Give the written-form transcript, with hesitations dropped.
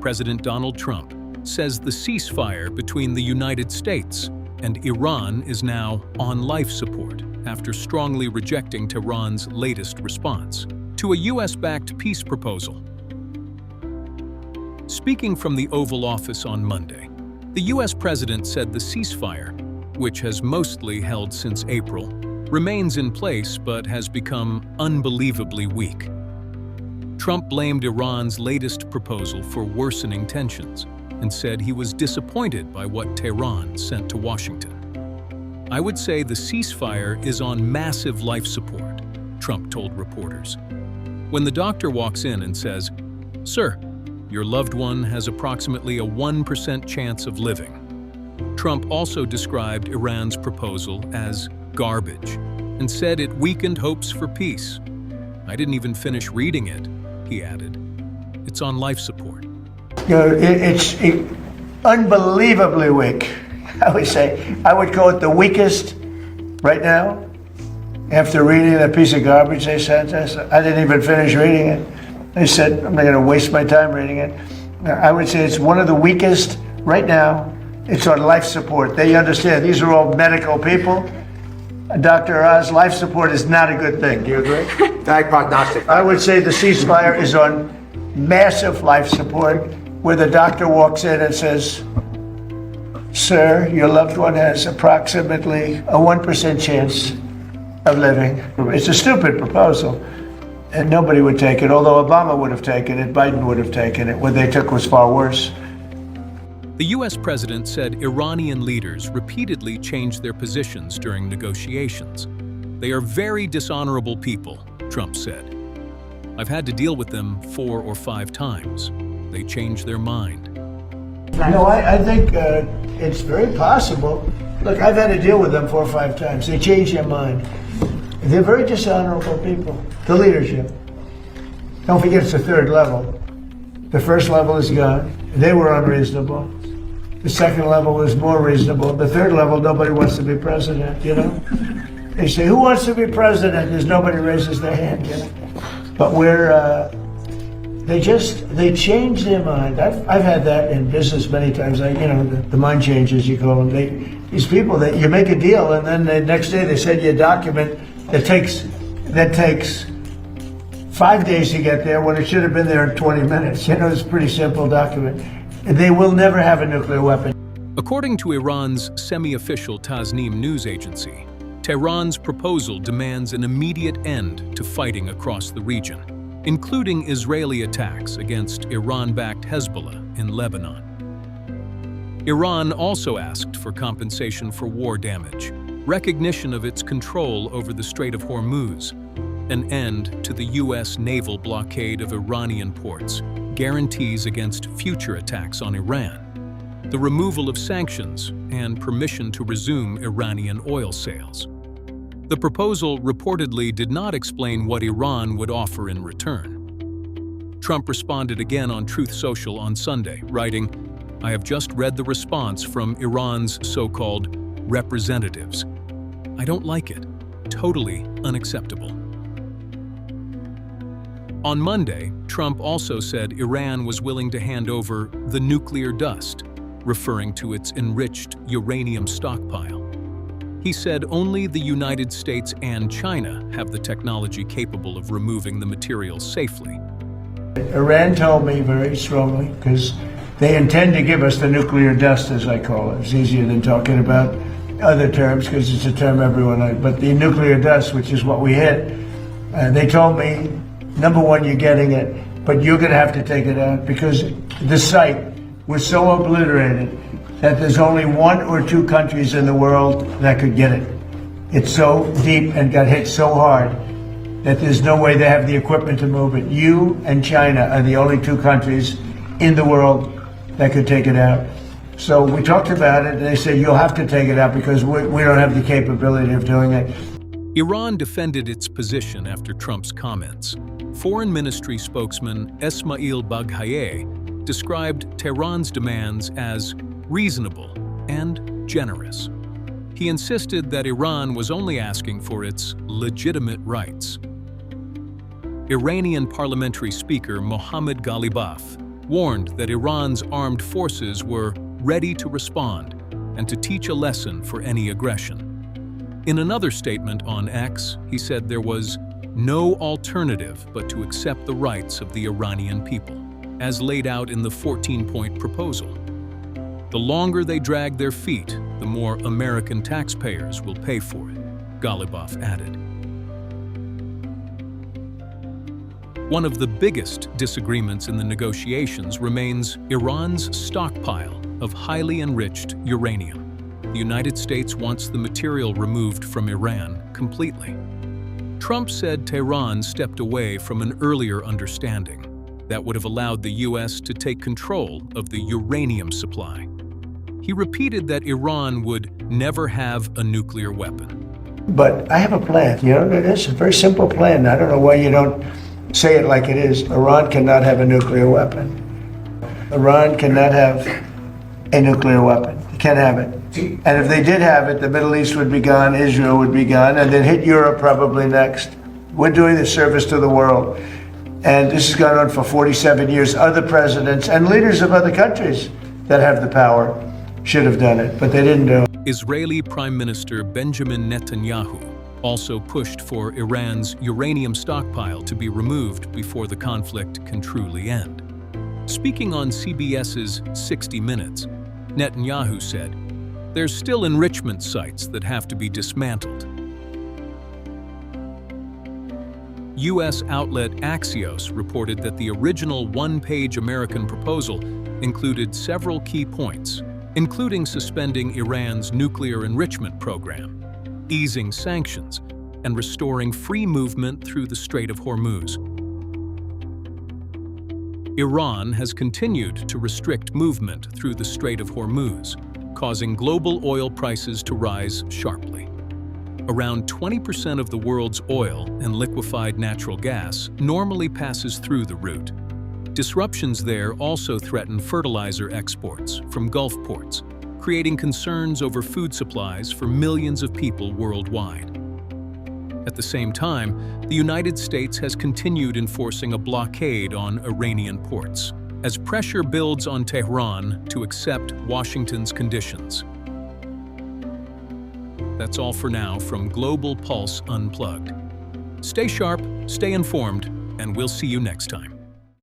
President Donald Trump says the ceasefire between the United States and Iran is now on life support after strongly rejecting Tehran's latest response to a U.S.-backed peace proposal. Speaking from the Oval Office on Monday, the U.S. president said the ceasefire, which has mostly held since April, remains in place but has become unbelievably weak. Trump blamed Iran's latest proposal for worsening tensions and said he was disappointed by what Tehran sent to Washington. "I would say the ceasefire is on massive life support," Trump told reporters. When the doctor walks in and says, "Sir, your loved one has approximately a 1% chance of living." Trump also described Iran's proposal as garbage and said it weakened hopes for peace. "I didn't even finish reading it," he added. "It's on life support." It's unbelievably weak. I would call it the weakest right now. After reading that piece of garbage they sent us, I didn't even finish reading it. They said, I'm not going to waste my time reading it. I would say it's one of the weakest right now. It's on life support. They understand. These are all medical people. Dr. Oz, life support is not a good thing. Do you agree? Diagnostic. I would say the ceasefire is on massive life support, where the doctor walks in and says, "Sir, your loved one has approximately a 1% chance of living." It's a stupid proposal, and nobody would take it, although Obama would have taken it, Biden would have taken it. What they took was far worse. The U.S. president said Iranian leaders repeatedly changed their positions during negotiations. "They are very dishonorable people," Trump said. "I've had to deal with them 4 or 5 times. They change their mind." No, I think it's very possible. Look, I've had to deal with them 4 or 5 times. They change their mind. They're very dishonorable people. The leadership. Don't forget it's the 3rd level. The 1st level is gone. They were unreasonable. The 2nd level was more reasonable. The 3rd level, nobody wants to be president, you know? They say, who wants to be president? There's nobody raises their hand, you know? But they change their mind. I've had that in business many times. The mind changes, you call them. These people that you make a deal, and then the next day they send you a document that takes 5 days to get there when it should have been there in 20 minutes. It's a pretty simple document. They will never have a nuclear weapon. According to Iran's semi-official Tasnim news agency, Tehran's proposal demands an immediate end to fighting across the region, including Israeli attacks against Iran-backed Hezbollah in Lebanon. Iran also asked for compensation for war damage, recognition of its control over the Strait of Hormuz, an end to the U.S. naval blockade of Iranian ports, guarantees against future attacks on Iran, the removal of sanctions, and permission to resume Iranian oil sales. The proposal reportedly did not explain what Iran would offer in return. Trump responded again on Truth Social on Sunday, writing, "I have just read the response from Iran's so-called representatives. I don't like it. Totally unacceptable." On Monday, Trump also said Iran was willing to hand over the nuclear dust, referring to its enriched uranium stockpile. He said only the United States and China have the technology capable of removing the material safely. Iran told me very strongly, because they intend to give us the nuclear dust, as I call it. It's easier than talking about other terms, because it's a term everyone knows. But the nuclear dust, which is what we hit, they told me, number one, you're getting it, but you're going to have to take it out, because the site was so obliterated that there's only 1 or 2 countries in the world that could get it. It's so deep and got hit so hard that there's no way they have the equipment to move it. You and China are the only 2 countries in the world that could take it out. So we talked about it, and they said, you'll have to take it out because we don't have the capability of doing it. Iran defended its position after Trump's comments. Foreign Ministry spokesman Esmail Baghayeh described Tehran's demands as reasonable and generous. He insisted that Iran was only asking for its legitimate rights. Iranian parliamentary speaker Mohammad Ghalibaf warned that Iran's armed forces were ready to respond and to teach a lesson for any aggression. In another statement on X, he said there was no alternative but to accept the rights of the Iranian people, as laid out in the 14-point proposal. The longer they drag their feet, the more American taxpayers will pay for it, Ghalibaf added. One of the biggest disagreements in the negotiations remains Iran's stockpile of highly enriched uranium. The United States wants the material removed from Iran completely. Trump said Tehran stepped away from an earlier understanding that would have allowed the U.S. to take control of the uranium supply. He repeated that Iran would never have a nuclear weapon. But I have a plan. It's a very simple plan. I don't know why you don't say it like it is. Iran cannot have a nuclear weapon. Iran cannot have a nuclear weapon. They can't have it. And if they did have it, the Middle East would be gone, Israel would be gone, and then hit Europe probably next. We're doing the service to the world. And this has gone on for 47 years. Other presidents and leaders of other countries that have the power should have done it, but they didn't do it. Israeli Prime Minister Benjamin Netanyahu also pushed for Iran's uranium stockpile to be removed before the conflict can truly end. Speaking on CBS's 60 Minutes, Netanyahu said, "There's still enrichment sites that have to be dismantled." U.S. outlet Axios reported that the original one-page American proposal included several key points, including suspending Iran's nuclear enrichment program, easing sanctions, and restoring free movement through the Strait of Hormuz. Iran has continued to restrict movement through the Strait of Hormuz, causing global oil prices to rise sharply. Around 20% of the world's oil and liquefied natural gas normally passes through the route. Disruptions there also threaten fertilizer exports from Gulf ports, creating concerns over food supplies for millions of people worldwide. At the same time, the United States has continued enforcing a blockade on Iranian ports, as pressure builds on Tehran to accept Washington's conditions. That's all for now from Global Pulse Unplugged. Stay sharp, stay informed, and we'll see you next time.